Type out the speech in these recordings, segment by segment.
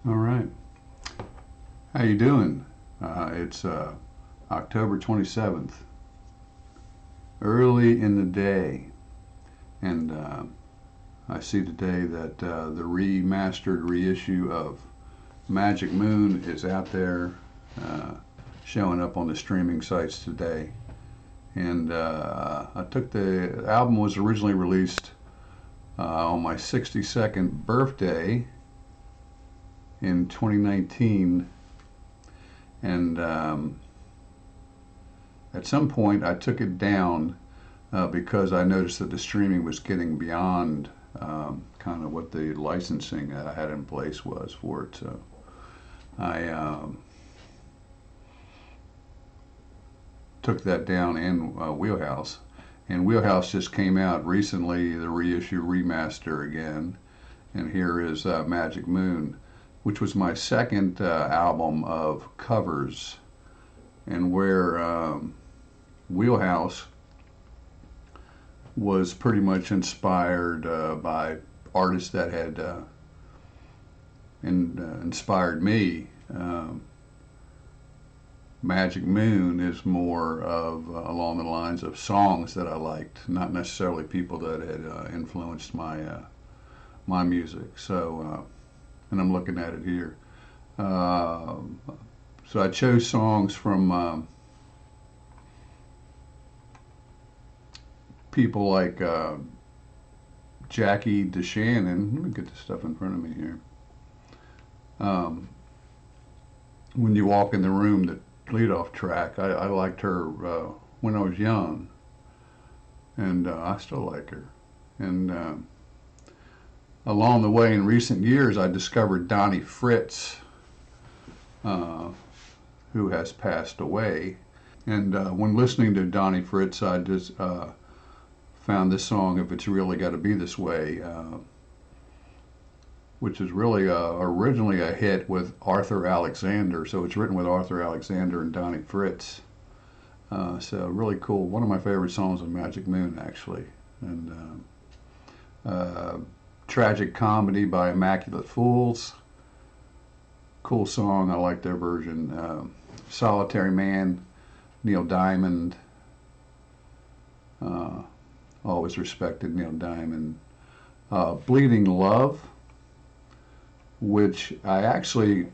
All right. How you doing? It's October 27th, early in the day, and I see today that the remastered reissue of Magic Moon is out there, showing up on the streaming sites today. And the album was originally released on my 62nd birthday in 2019, and at some point I took it down because I noticed that the streaming was getting beyond kind of what the licensing that I had in place was for it. So I took that down in Wheelhouse. And Wheelhouse just came out recently, the reissue remaster again. And here is Magic Moon, which was my second album of covers, and where Wheelhouse was pretty much inspired by artists that had inspired me. Magic Moon is more of along the lines of songs that I liked, not necessarily people that had influenced my music. So, and I'm looking at it here. So I chose songs from people like Jackie DeShannon. Let me get this stuff in front of me here. When You Walk in the Room, the leadoff track, I liked her when I was young, and I still like her. And along the way in recent years, I discovered Donnie Fritz, who has passed away. And when listening to Donnie Fritz, I just found this song, If It's Really Gotta Be This Way, which is really originally a hit with Arthur Alexander. So it's written with Arthur Alexander and Donnie Fritz. So really cool. One of my favorite songs on Magic Moon, actually. And Tragic Comedy by Immaculate Fools. Cool song. I like their version. Solitary Man, Neil Diamond. Always respected Neil Diamond. Bleeding Love, which I actually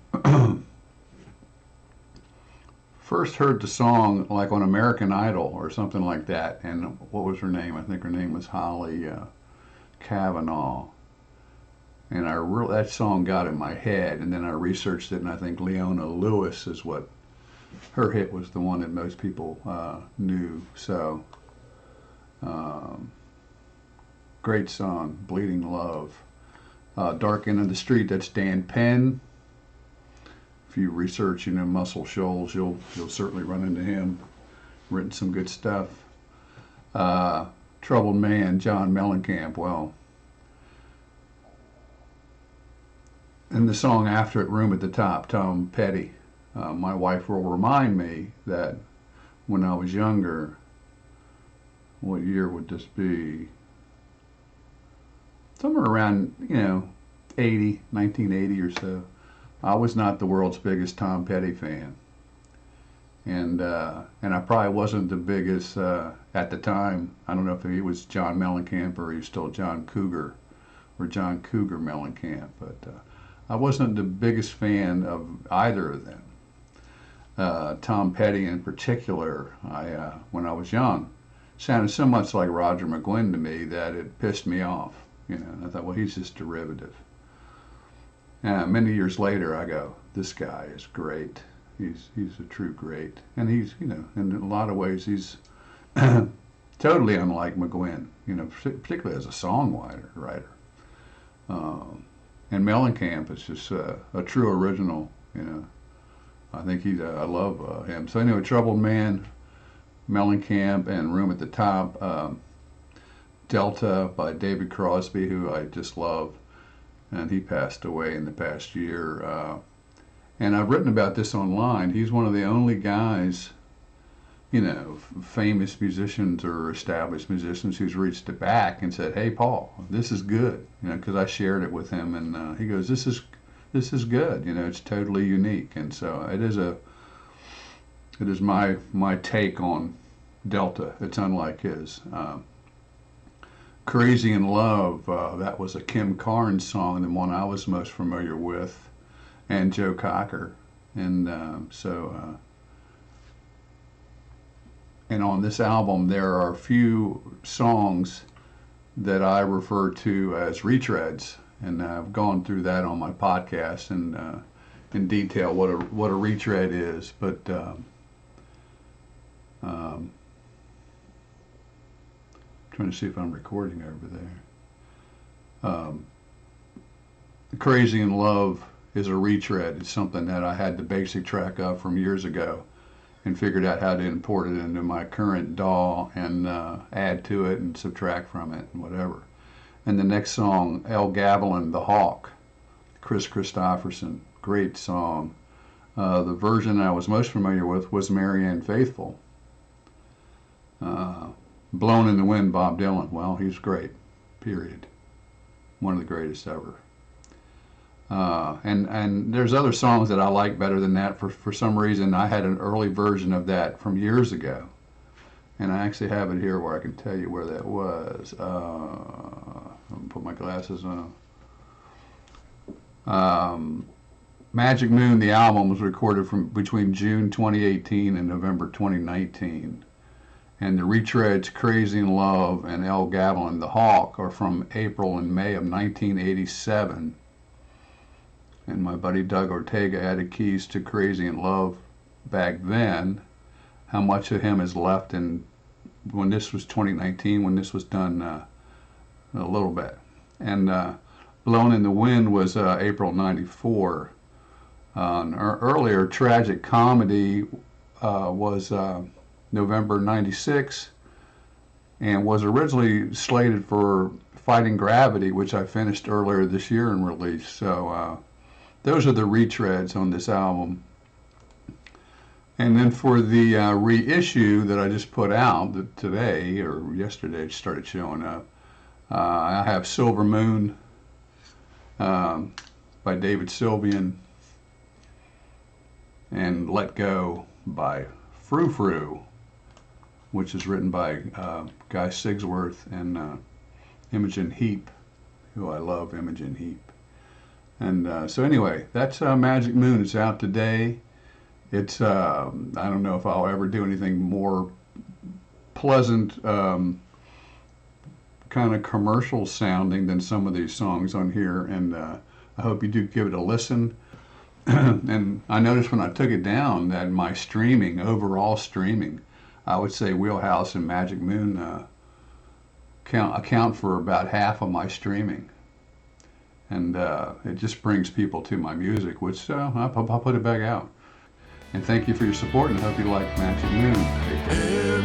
first heard the song like on American Idol or something like that. And what was her name? I think her name was Holly Kavanaugh. And that song got in my head, and then I researched it, and I think Leona Lewis is what her hit was, the one that most people knew. So great song, Bleeding Love. Dark End of the Street, that's Dan Penn. If you research, Muscle Shoals, you'll certainly run into him. Written some good stuff. Troubled Man, John Mellencamp. Well, and the song after it, Room at the Top, Tom Petty. My wife will remind me that when I was younger, what year would this be? Somewhere around, 1980 or so. I was not the world's biggest Tom Petty fan. And I probably wasn't the biggest at the time. I don't know if he was John Mellencamp or he was still John Cougar or John Cougar Mellencamp, but I wasn't the biggest fan of either of them. Tom Petty in particular, when I was young, sounded so much like Roger McGuinn to me that it pissed me off. And I thought, well, he's just derivative. Many years later, I go, this guy is great. He's a true great, and he's in a lot of ways he's totally unlike McGuinn. Particularly as a songwriter. And Mellencamp is just a true original. I think I love him. So anyway, Troubled Man, Mellencamp, and Room at the Top. Delta by David Crosby, who I just love, and he passed away in the past year. And I've written about this online. He's one of the only guys, famous musicians or established musicians who's reached it back and said, "Hey, Paul, this is good," because I shared it with him, and he goes, "This is this is good. You know, it's totally unique, and so it is my take on Delta. It's unlike his. Crazy in Love, that was a Kim Carnes song, the one I was most familiar with, and Joe Cocker. And and on this album, there are a few songs that I refer to as retreads, and I've gone through that on my podcast and in detail what a retread is. But trying to see if I'm recording over there. Crazy in Love is a retread. It's something that I had the basic track of from years ago and figured out how to import it into my current DAW and add to it and subtract from it and whatever. And the next song, El Gavilan, The Hawk, Chris Christopherson, great song. The version I was most familiar with was Marianne Faithfull. Blown in the Wind, Bob Dylan. Well, he's great, period. One of the greatest ever. And there's other songs that I like better than that. For some reason, I had an early version of that from years ago. And I actually have it here where I can tell you where that was. Let me put my glasses on. Magic Moon, the album, was recorded from between June 2018 and November 2019. And the retreads Crazy in Love and El Gavilan, The Hawk are from April and May of 1987. And my buddy Doug Ortega added keys to Crazy in Love back then. How much of him is left in when this was 2019, when this was done, a little bit. And Blown in the Wind was April 94. An earlier Tragic Comedy was November 96 and was originally slated for Fighting Gravity, which I finished earlier this year and released. So those are the retreads on this album. And then for the reissue that I just put out today or yesterday, it started showing up. I have Silver Moon by David Sylvian and Let Go by Frou Frou, which is written by Guy Sigsworth and Imogen Heap, who I love, Imogen Heap. And so anyway, that's Magic Moon. It's out today. It's I don't know if I'll ever do anything more pleasant, kind of commercial sounding than some of these songs on here, and I hope you do give it a listen. And I noticed when I took it down that my streaming, overall streaming, I would say Wheelhouse and Magic Moon account for about half of my streaming. And it just brings people to my music, which I'll put it back out. And thank you for your support, and I hope you like Magic Moon. Take care.